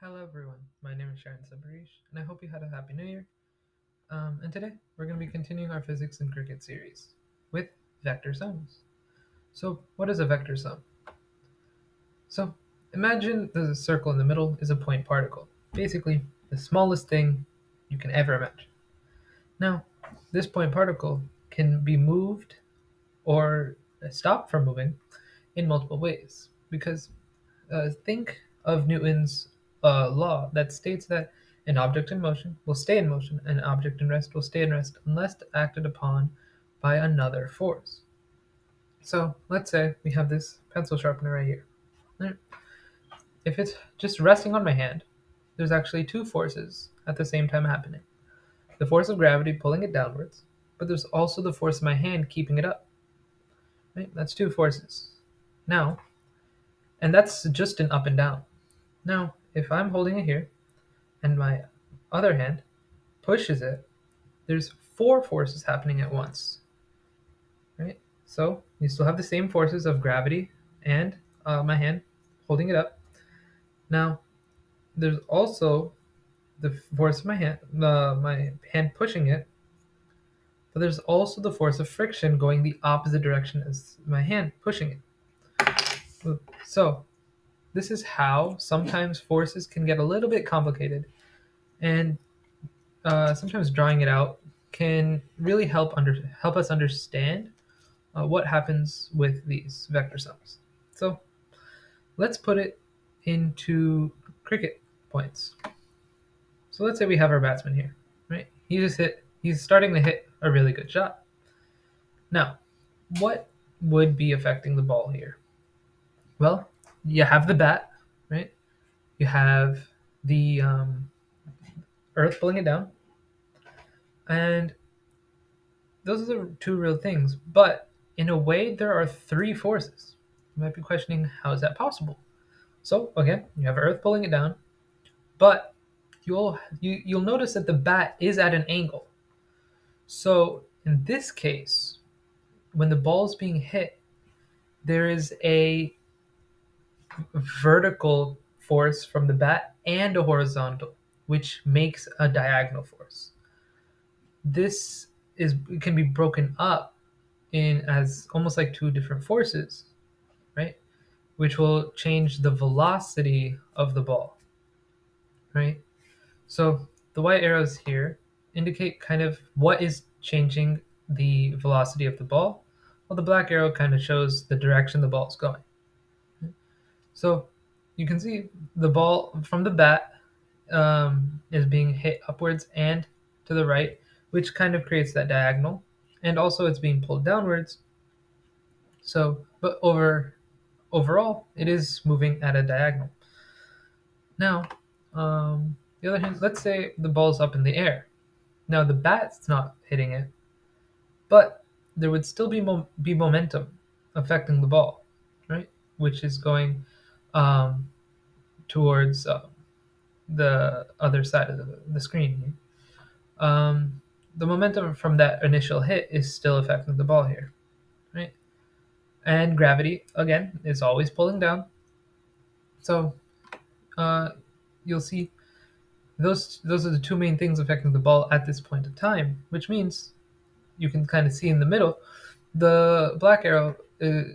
Hello everyone, my name is Sharon Sabarish, and I hope you had a happy new year. And today we're going to be continuing our physics and cricket series with vector sums. So what is a vector sum? So imagine the circle in the middle is a point particle, basically the smallest thing you can ever imagine. Now, this point particle can be moved or stopped from moving in multiple ways because think of Newton's law that states that an object in motion will stay in motion and an object in rest will stay in rest unless acted upon by another force. So let's say we have this pencil sharpener right here. Right? If it's just resting on my hand, there's actually two forces at the same time happening. The force of gravity pulling it downwards, but there's also the force of my hand keeping it up. Right? That's two forces. Now, and that's just an up and down. Now, if I'm holding it here and my other hand pushes it, there's four forces happening at once, right? So you still have the same forces of gravity and my hand holding it up. Now, there's also the force of my hand pushing it, but there's also the force of friction going the opposite direction as my hand pushing it. So this is how sometimes forces can get a little bit complicated, and sometimes drawing it out can really help us understand what happens with these vector sums. So let's put it into cricket points. So let's say we have our batsman here, right? He's starting to hit a really good shot. Now, what would be affecting the ball here? Well, you have the bat, right? You have the earth pulling it down, and those are the two real things. But in a way, there are three forces. You might be questioning, how is that possible? So again, you have earth pulling it down, but you'll notice that the bat is at an angle. So in this case, when the ball is being hit, there is a vertical force from the bat and a horizontal, which makes a diagonal force. This can be broken up in as almost like two different forces, right? Which will change the velocity of the ball, right? So the white arrows here indicate kind of what is changing the velocity of the ball, while the black arrow kind of shows the direction the ball is going. So you can see the ball from the bat is being hit upwards and to the right, which kind of creates that diagonal, and also it's being pulled downwards. So, but overall, it is moving at a diagonal. Now, the other hand, let's say the ball's up in the air. Now the bat's not hitting it, but there would still be momentum affecting the ball, right? Which is going towards the other side of the screen. The momentum from that initial hit is still affecting the ball here, right? And gravity again is always pulling down. So you'll see those are the two main things affecting the ball at this point in time, which means you can kind of see in the middle, the black arrow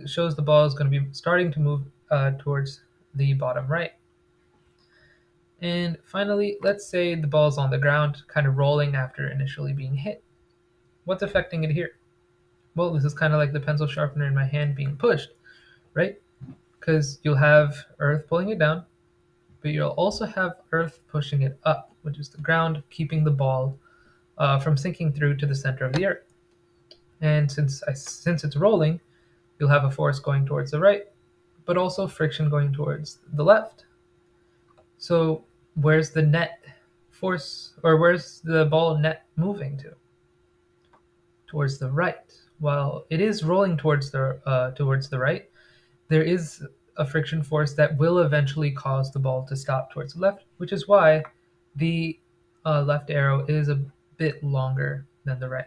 shows the ball is going to be starting to move towards the bottom right. And finally, let's say the ball's on the ground, kind of rolling after initially being hit. What's affecting it here? Well, this is kind of like the pencil sharpener in my hand being pushed, right? Because you'll have earth pulling it down, but you'll also have earth pushing it up, which is the ground keeping the ball from sinking through to the center of the earth. And since it's rolling, you'll have a force going towards the right, but also friction going towards the left. So where's the net force, or where's the ball net moving to? Towards the right. While it is rolling towards the right, there is a friction force that will eventually cause the ball to stop towards the left, which is why the left arrow is a bit longer than the right.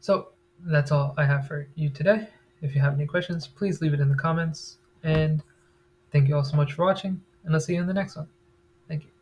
So that's all I have for you today. If you have any questions, please leave it in the comments. And thank you all so much for watching. and I'll see you in the next one. Thank you.